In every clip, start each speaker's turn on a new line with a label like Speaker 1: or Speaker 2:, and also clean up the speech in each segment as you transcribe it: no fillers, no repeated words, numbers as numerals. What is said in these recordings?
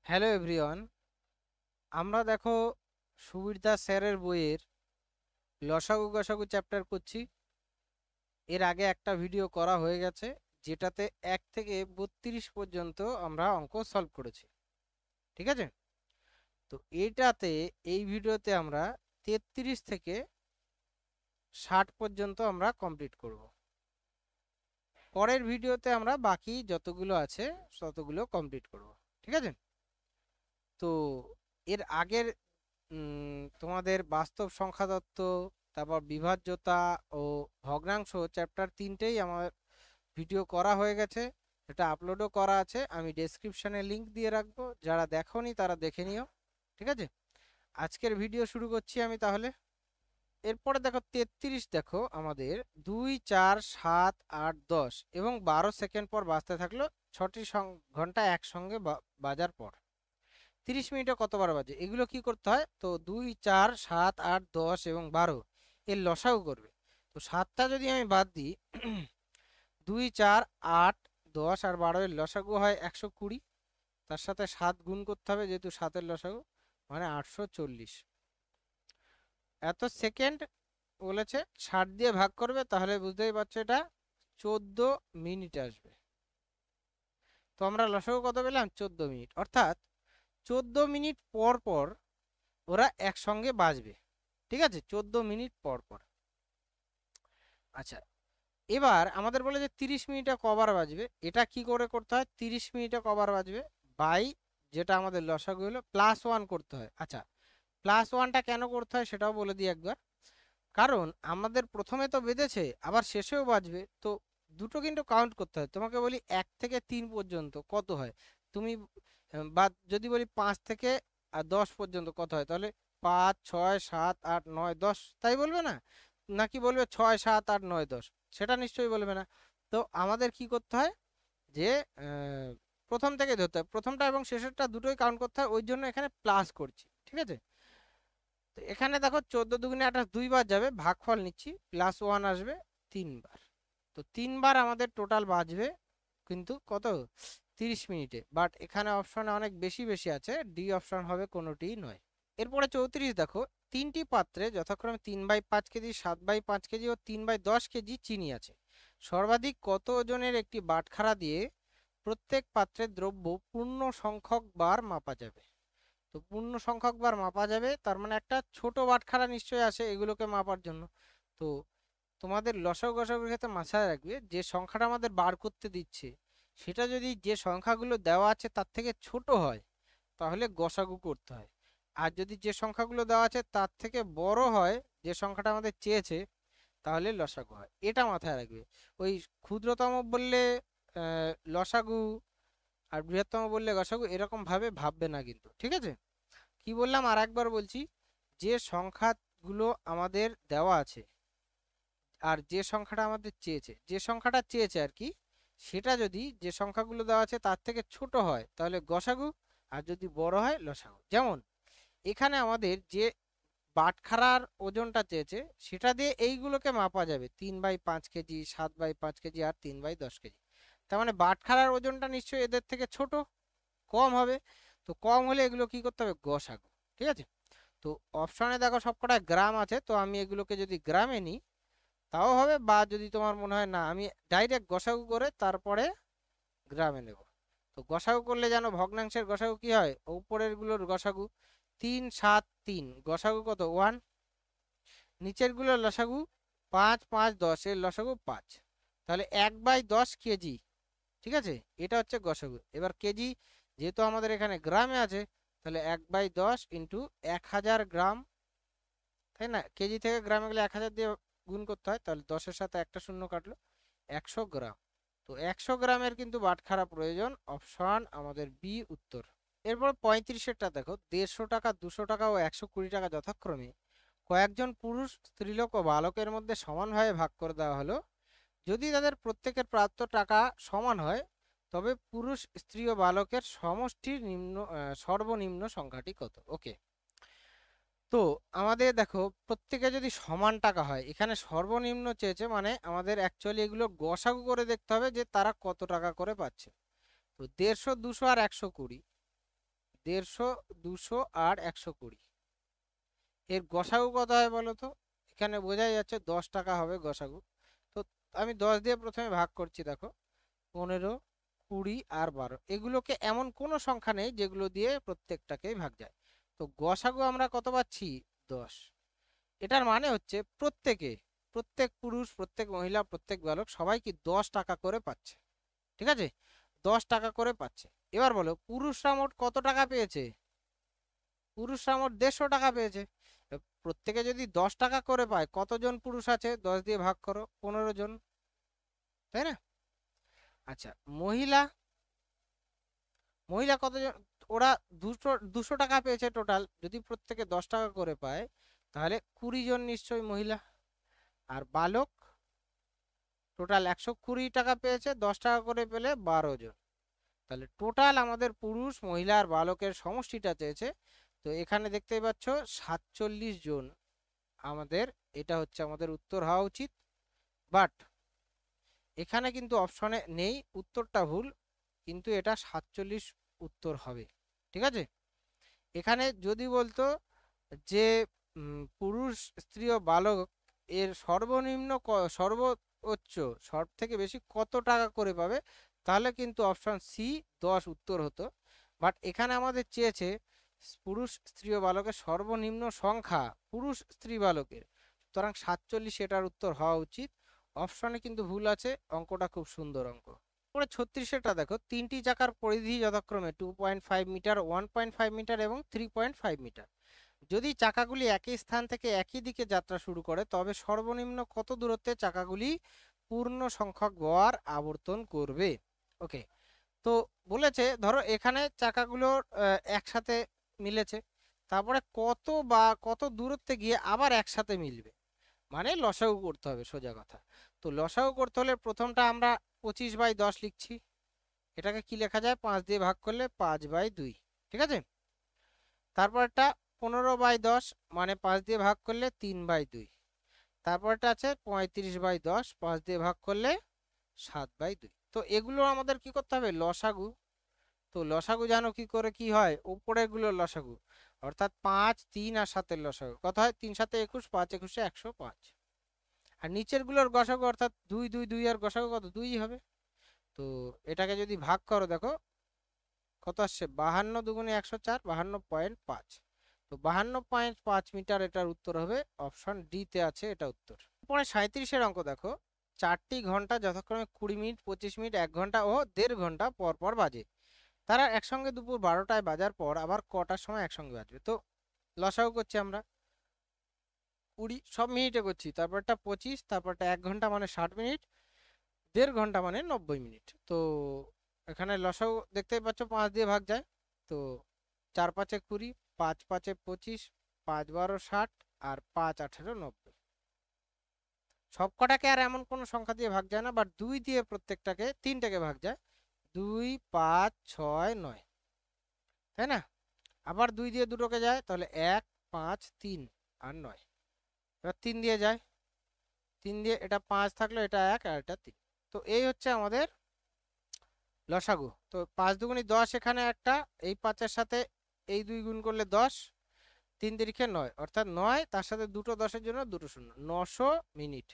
Speaker 1: Hello everyone, আমরা দেখো সুবীর দাস স্যারের বইয়ের লসাগু গসাগু চ্যাপ্টার করছি। এর আগে একটা ভিডিও করা হয়ে গেছে, যেটাতে 1 থেকে 32 পর্যন্ত আমরা অঙ্ক সলভ করেছি। ঠিক আছে, তো এটাতে এই ভিডিওতে আমরা 33 থেকে 60 পর্যন্ত আমরা কমপ্লিট করব। পরের ভিডিওতে আমরা বাকি যতগুলো আছে ততগুলো কমপ্লিট করব। ঠিক আছে, তো এর আগের তোমাদের বাস্তব সংখ্যা তত্ত্ব, তারপর বিভাজ্যতা ও ভগ্নাংশ চ্যাপ্টার 3টেই আমার ভিডিও করা হয়ে গেছে। এটা আপলোডও করা আছে, আমি ডেসক্রিপশনে লিংক দিয়ে রাখবো, যারা দেখোনি তারা দেখে নিও। ঠিক আছে, আজকের ভিডিও শুরু করছি আমি তাহলে। এরপরে দেখো 33, দেখো আমাদের 2, 4, 7, 8, 10 এবং 12 সেকেন্ড পর বাজতে থাকলো 6টি ঘন্টা একসঙ্গে বাজার পর 30 মিনিটে কতবার বাজে। এগুলো কি করতে হয়, তো 2, 4, 7, 8, 10 এবং 12 এর লসাগু করবে। তো 7টা যদি আমি বাদ দিই, 2, 4, 8, 10 আর 12 এর লসাগু হয় 120। তার সাথে 7 গুণ করতে হবে, যেহেতু 7-এর লসাগু মানে 840। এত সেকেন্ড বলেছে, 60 দিয়ে ভাগ করবে, তাহলে বুঝতেই পারছো এটা 14 মিনিট আসবে। তো আমরা লসাগু কত পেলাম, 14 মিনিট, অর্থাৎ 14 মিনিট পর পর ওরা একসঙ্গে বাজবে। ঠিক আছে, 14 মিনিট পর পর। আচ্ছা, এবার আমাদের বলে যে 30 মিনিটে কবার বাজবে। এটা কি করে করতে হয়, 30 মিনিটে কবার বাজবে বাই যেটা আমাদের লসাগু হলো +1 করতে হয়। আচ্ছা, +1টা কেন করতে হয় সেটাও বলে দিই একবার। কারণ আমাদের প্রথমে তো বেজেছে, আবার শেষেও বাজবে, তো দুটো কিন্তু কাউন্ট করতে হয়। তোমাকে বলি 1 থেকে 3 পর্যন্ত কত হয়, তুমি বা যদি বলি 5 থেকে 10 পর্যন্ত কত হয়, তাহলে 5, 6, 7, 8, 9, 10 তাই বলবে না? নাকি বলবে 6, 7, 8, 9, 10? সেটা নিশ্চয়ই বলবে না। তো আমাদের কি করতে হয়, যে প্রথম থেকে ধরতে হয়, প্রথমটা এবং শেষেরটা দুটোই কাউন্ট করতে হয়, ওই জন্য এখানে প্লাস করছি। ঠিক আছে, তো এখানে দেখো 14 দুগুণে 28 2বার যাবে, ভাগফল নিচ্ছি, +1 আসবে 3বার। তো 3বার আমাদের টোটাল বাজবে কিন্তু কত, 30 মিনিটে। বাট এখানে অপশনে অনেক বেশি বেশি আছে, ডি অপশন হবে কোনোটিই নয়। এরপরে 34, দেখো 3টি পাত্রে যথাক্রমে 3/5 কেজি, 7/5 কেজি ও 3/10 কেজি চিনি আছে। সর্বাধিক কত ওজনের একটি বাটখারা দিয়ে প্রত্যেক পাত্রের দ্রব্য পূর্ণ সংখ্যক বার মাপা যাবে। তো পূর্ণ সংখ্যক বার মাপা যাবে, তার মানে একটা ছোট বাটখারা নিশ্চয়ই আছে এগুলোকে মাপার জন্য। তো তোমাদের লসাগু গসাগুর ক্ষেত্রে মাথায় রাখবে, যে সংখ্যাটা আমাদের বার করতে দিচ্ছে সেটা যদি যে সংখ্যাগুলো দেওয়া আছে তার থেকে ছোট হয়, তাহলে গসাগু করতে হয়। আর যদি যে সংখ্যাগুলো দেওয়া আছে তার থেকে বড় হয়, যে সংখ্যাটা আমাদের চেয়েছে, তাহলে লসাগু হয়। এটা মাথায় রাখবে। ওই ক্ষুদ্রতম বললে লসাগু, আর বৃহত্তম বললে গসাগু, এরকম ভাবে ভাববে না কিন্তু। ঠিক আছে, কি বললাম আর একবার বলছি, যে সংখ্যাগুলো আমাদের দেওয়া আছে আর যে সংখ্যাটা আমাদের চেয়েছে, যে সংখ্যাটা চেয়েছে আর কি, সেটা যদি যে সংখ্যাগুলো দেওয়া আছে তার থেকে ছোট হয় তাহলে গসাগু, আর যদি বড় হয় লসাগু। যেমন এখানে আমাদের যে বাটখারার ওজনটা চেয়েছে সেটা দিয়ে এইগুলোকে মাপা যাবে, 3/5 কেজি, 7/5 কেজি আর 3/10 কেজি। তার মানে বাটখারার ওজনটা নিশ্চয়ই এদের থেকে ছোট, কম হবে। তো কম হলে এগুলো কি করতে হবে, গসাগু। ঠিক আছে, তো অপশনে দেখো সবকটা গ্রাম আছে, তো আমি এগুলোকে যদি গ্রামে নিই তাও হবে, বা যদি তোমার মনে হয় না আমি ডাইরেক্ট গসাগু করে তারপরে গ্রামে নেব। তো গসাগু করলে জানো ভগ্নাংশের গসাগু কি হয়, উপরের গুলোর গসাগু 3, 7, 3, গসাগু কত 1, নিচের গুলোর লসাগু 5, 5, 10 এর লসাগু 5। তাহলে 1/10 কেজি। ঠিক আছে, এটা হচ্ছে গসাগু। এবার কেজি যেহেতু আমাদের এখানে গ্রামে আছে, তাহলে 1/10 ইন্টু 1000 গ্রাম, তাই না? কেজি থেকে গ্রামে গেলে 1000 দিয়ে গুণ করতে হয়, তাহলে 10-এর সাথে একটা শূন্য কাটলো, 100 গ্রাম। তো 100 গ্রামের কিন্তু বাটখারা প্রয়োজন, অপশন আমাদের বি উত্তর। এরপর 35-এরটা দেখো, 150 টাকা, 200 টাকা ও 120 টাকা যথাক্রমে কয়েকজন পুরুষ, স্ত্রীলোক ও বালকের মধ্যে সমানভাবে ভাগ করে দেওয়া হলো। যদি তাদের প্রত্যেকের প্রাপ্ত টাকা সমান হয়, তবে পুরুষ, স্ত্রী ও বালকের সমষ্টির সর্বনিম্ন সংখ্যাটি কত। ওকে, তো আমাদের দেখো প্রত্যেকে যদি সমান টাকা হয়, এখানে সর্বনিম্ন চেয়েছে, মানে আমাদের অ্যাকচুয়ালি এগুলো গসাগু করে দেখতে হবে যে তারা কত টাকা করে পাচ্ছে। তো 150, 200 আর 120, 150, 200 আর 120। এর গসাগু কত হয় বলো তো? এখানে বোঝাই যাচ্ছে 10 টাকা হবে গসাগু। তো আমি 10 দিয়ে প্রথমে ভাগ করছি, দেখো 15, 20 আর 12, এগুলোকে এমন কোনো সংখ্যা নেই যেগুলো দিয়ে প্রত্যেকটাকেই ভাগ যায়। তো গসাগু আমরা কত পাচ্ছি? 10। এটার মানে হচ্ছে প্রত্যেক পুরুষ, প্রত্যেক মহিলা, প্রত্যেক বালক সবাই কি 10 টাকা করে পাচ্ছে। ঠিক আছে, 10 টাকা করে পাচ্ছে। এবার বলো পুরুষরা মোট কত টাকা পেয়েছে? পুরুষরা মোট 150 টাকা পেয়েছে। প্রত্যেকে যদি 10 টাকা করে পায়, কতজন পুরুষ আছে? 10 দিয়ে ভাগ করো, 15 জন, তাই না? আচ্ছা, মহিলা মহিলা কতজন? ওরা 200 টাকা পেয়েছে টোটাল। যদি প্রত্যেকে 10 টাকা করে পায়, তাহলে 20 জন নিশ্চয়ই মহিলা। আর বালক টোটাল 120 টাকা পেয়েছে, 10 টাকা করে পেলে 12 জন। তাহলে টোটাল আমাদের পুরুষ, মহিলা আর বালকের সমষ্টিটা চেয়েছে। তো এখানে দেখতেই পাচ্ছ 47 জন আমাদের, এটা হচ্ছে আমাদের উত্তর হওয়া উচিত। বাট এখানে কিন্তু অপশনে নেই, উত্তরটা ভুল, কিন্তু এটা 47 উত্তর হবে। ঠিক আছে, এখানে যদি বলতো যে পুরুষ, স্ত্রী ও বালক এর সর্বনিম্ন সর্বোচ্চ, সব থেকে বেশি কত টাকা করে পাবে, তাহলে কিন্তু অপশন সি 10 উত্তর হতো। বাট এখানে আমাদের চেয়েছে পুরুষ, স্ত্রী ও বালকের সর্বনিম্ন সংখ্যা পুরুষ, স্ত্রী, বালকের, সুতরাং 47 এটার উত্তর হওয়া উচিত। অপশনে কিন্তু ভুল আছে, অঙ্কটা খুব সুন্দর অঙ্ক। পরে 36টা দেখো, 3টি চাকার পরিধি যথাক্রমে 2.5 মিটার, 1.5 মিটার এবং 3.5 মিটার। যদি চাকাগুলি একই স্থান থেকে একই দিকে যাত্রা শুরু করে, তবে সর্বনিম্ন কত দূরত্বে চাকাগুলি পূর্ণ সংখ্যক বার আবর্তন করবে। ওকে, তো বলেছে ধরো এখানে চাকাগুলো একসাথে মিলেছে, তারপরে কত দূরত্বে গিয়ে আবার একসাথে মিলবে, মানে লসাগু করতে হবে সোজা কথা। তো লসাগু করতে হলে প্রথমটা আমরা 25/10 লিখছি। এটাকে কি লেখা যায়? 5 দিয়ে ভাগ করলে 5/2। ঠিক আছে, তারপরটা 15/10, মানে 5 দিয়ে ভাগ করলে 3/2। তারপরটা আছে 35/10, 5 দিয়ে ভাগ করলে 7/2। তো এগুলো আমাদের কি করতে হবে? লসাগু। তো লসাগু জানো কি করে কি হয়? উপরের গুলো লসাগু, অর্থাৎ 5, 3 আর 7-এর লসাগু কত হয়? 3 7 21, 5 21 105। আর নিচের গুলোর গসাগু, অর্থাৎ 2 2 2 আর গসাগু কত? 2 হবে। তো এটাকে যদি ভাগ করো, দেখো কত আসছে? 52 দুগুণে 104, 52.5। তো 52.5 মিটার এটার উত্তর হবে। অপশন ডি তে আছে এটা উত্তর। পরে 37-এর অঙ্ক দেখো, 4টি ঘন্টা যথাক্রমে 20 মিনিট, 25 মিনিট, 1 ঘন্টা ও 1.5 ঘন্টা পর পর বাজে। তারা একসঙ্গে দুপুর 12টায় বাজার পর আবার কটার সময় একসঙ্গে বাজবে? তো লসাগু করছি আমরা, 20 সব মিনিটে করছি, তারপরটা 25, তারপরটা 1 ঘন্টা মানে 60 মিনিট, 1.5 ঘন্টা মানে 90 মিনিট। তো এখানে লসাগু দেখতেই পাচ্ছ 5 দিয়ে ভাগ যায়। তো 4 5 20, 5 5 25, 5 12 60 আর 5 18 90। সব কটাকে আর এমন কোনো সংখ্যা দিয়ে ভাগ যায় না, বাট 2 দিয়ে প্রত্যেকটাকে, তিনটাকে ভাগ যায়। 2 5 6 9, তাই না? আবার 2 দিয়ে দুটোকে যায়, তাহলে 1 5 3 আর 9। এবার 3 দিয়ে যায়, 3 দিয়ে এটা 5 থাকলো, এটা 1 আর এটা 3। তো এই হচ্ছে আমাদের লসাগু। তো 5 দুগুণি 10, এখানে একটা, এই 5-এর সাথে এই 2 গুণ করলে 10, 3 তিরিখে 9, অর্থাৎ 9, তার সাথে দুটো 10-এর জন্য দুটো শূন্য, 900 মিনিট।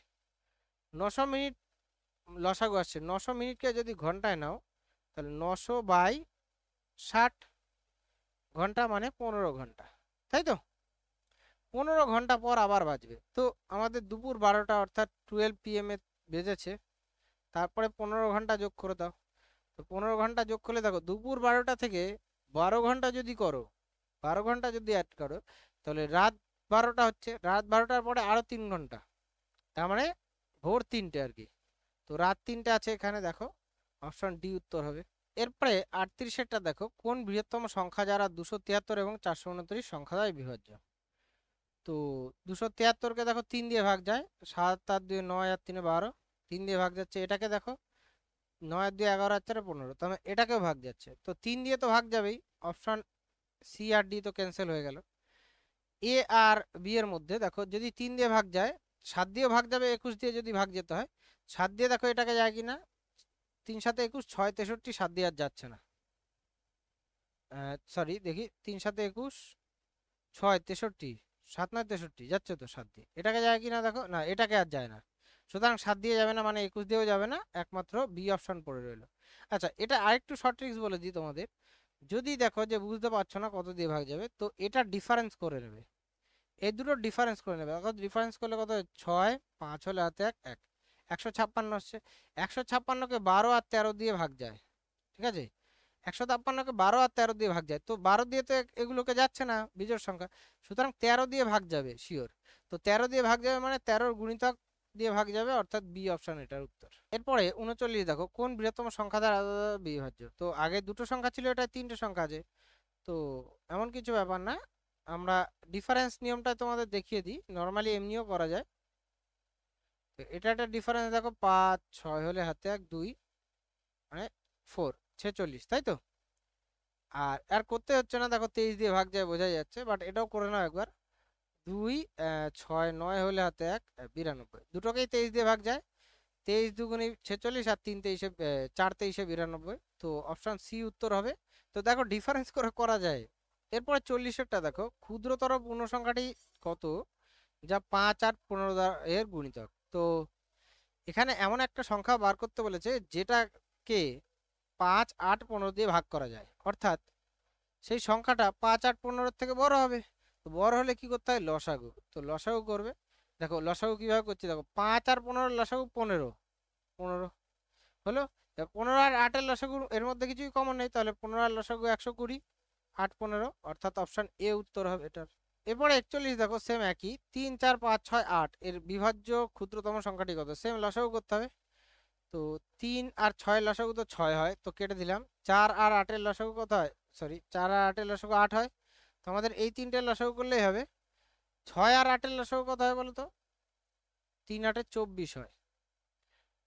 Speaker 1: 900 মিনিট লসাগু আসছে। 900 মিনিটকে যদি ঘন্টায় নাও, তাহলে 900/60 ঘন্টা মানে 15 ঘন্টা, তাই তো? 15 ঘন্টা পর আবার বাজবে। তো আমাদের দুপুর 12টা অর্থাৎ 12 PM এ বেজেছে, তারপরে 15 ঘন্টা যোগ করে দাও। তো 15 ঘন্টা যোগ করলে দেখো দুপুর 12টা থেকে 12 ঘন্টা যদি করো, 12 ঘন্টা যদি অ্যাড করো, তাহলে রাত 12টা হচ্ছে। রাত 12টার পরে আরো 3 ঘন্টা, তার মানে ভোর 3টে আর কি। তো রাত 3টে আছে এখানে, দেখো অপশন ডি উত্তর হবে। এরপরে 38-এরটা দেখো, কোন বৃহত্তম সংখ্যা যারা 273 এবং 429 সংখ্যা দ্বারা বিভাজ্য? তো 273-কে দেখো 3 দিয়ে ভাগ যায়, 7 আর 2 9 আর 3 12, 3 দিয়ে ভাগ যাচ্ছে। এটাকে দেখো 9 আর 2 11 আর 4 15, তাহলে এটাকেও ভাগ যাচ্ছে। তো 3 দিয়ে তো ভাগ যাবেই, অপশন সি আর ডি তো ক্যান্সেল হয়ে গেল। এ আর বি এর মধ্যে দেখো যদি 3 দিয়ে ভাগ যায়, 7 দিয়ে ভাগ যাবে, 21 দিয়ে যদি ভাগ যেতে হয়, 7 দিয়ে দেখো এটাকে যায় কিনা, 3 7 21, 6 63, 7 দিয়ে আর যাচ্ছে না। সরি দেখি, 3 7 21, 6 63, 7 9 63 যাচ্ছে তো 7 দিয়ে, এটাকে যায় কিনা দেখো, না এটাকে আর যায় না। সুতরাং 7 দিয়ে যাবে না, মানে 21 দিয়েও যাবে না, একমাত্র বি অপশন পড়ে রইলো। আচ্ছা, এটা আরেকটু শর্ট ট্রিক্স বলে দিই তোমাদের। যদি দেখো যে বুঝতে পারছো না কত দিয়ে ভাগ যাবে, তো এটা ডিফারেন্স করে নেবে, এই দুটো ডিফারেন্স করে নেবে। অর্থাৎ ডিফারেন্স করলে কত হয়? 6 5 হলে হাতে 1 1, 156 হচ্ছে। 156কে 12 আর 13 দিয়ে ভাগ যায়, ঠিক আছে? 156কে 12 আর 13 দিয়ে ভাগ যায়, তো 12 দিয়ে তো এগুলোকে যাচ্ছে না বিজোড় সংখ্যা, সুতরাং 13 দিয়ে ভাগ যাবে শিওর। তো 13 দিয়ে ভাগ যাবে মানে 13 গুণিতক দিয়ে ভাগ যাবে, অর্থাৎ বি অপশন এটার উত্তর। এরপরে 39 দেখো, কোন বৃহত্তম সংখ্যা দ্বারা বিভাজ্য? তো আগে দুটো সংখ্যা ছিল, এটা তিনটে সংখ্যা আছে। তো এমন কিছু ব্যাপার না, আমরা ডিফারেন্স নিয়মটা তোমাদের দেখিয়ে দিই, নর্মালি এমনিও করা যায়। তো এটা একটা ডিফারেন্স দেখো, 5 6 হলে হাতে 1 2, মানে 4 46, তাই তো? আর আর করতে হচ্ছে না, দেখো 23 দিয়ে ভাগ যায় বোঝাই যাচ্ছে, বাট এটাও করে নাও একবার। 2 6 9 হলে হাতে 1 92, দুটোকেই 23 দিয়ে ভাগ যায়। 23 দুগুণে 46 আর 3 23 4 23 92, তো অপশন সি উত্তর হবে। তো দেখো ডিফারেন্স করে করা যায়। এরপরে 40এরটা দেখো, ক্ষুদ্রতর পূর্ণ সংখ্যাটি কত যা 5 আর 15 এর গুণিতক? তো এখানে এমন একটা সংখ্যা বার করতে বলেছে যেটাকে 5 8 15 দিয়ে ভাগ করা যায়, অর্থাৎ সেই সংখ্যাটা 5 8 15 থেকে বড় হবে। তো বড় হলে কি করতে হয়? লসাগু। তো লসাগু করবে। দেখো লসাগু কিভাবে করছি, দেখো 5 আর 15 লসাগু 15 15 হলো। 15 আর 8-এর লসাগু এর মধ্যে কিছুই কমন নেই, তাহলে 15 আর লসাগু 120, 8 15, অর্থাৎ অপশন এ উত্তর হবে এটার। এরপরে 41 দেখো, সেম একই, 3 4 5 6 8 এর বিভাজ্য ক্ষুদ্রতম সংখ্যাটি কত? সেম লসাগু করতে হবে। তো 3 আর 6 লসাগু তো 6 হয়, তো কেটে দিলাম। 4 আর 8-এর লসাগু কত হয়? সরি, 4 আর 8-এর লসাগু 8 হয়, তো আমাদের এই তিনটে লসাগু করলেই হবে। 6 আর 8-এর লসাগু কত হয় বলো তো? 3 8-এ 24 হয়,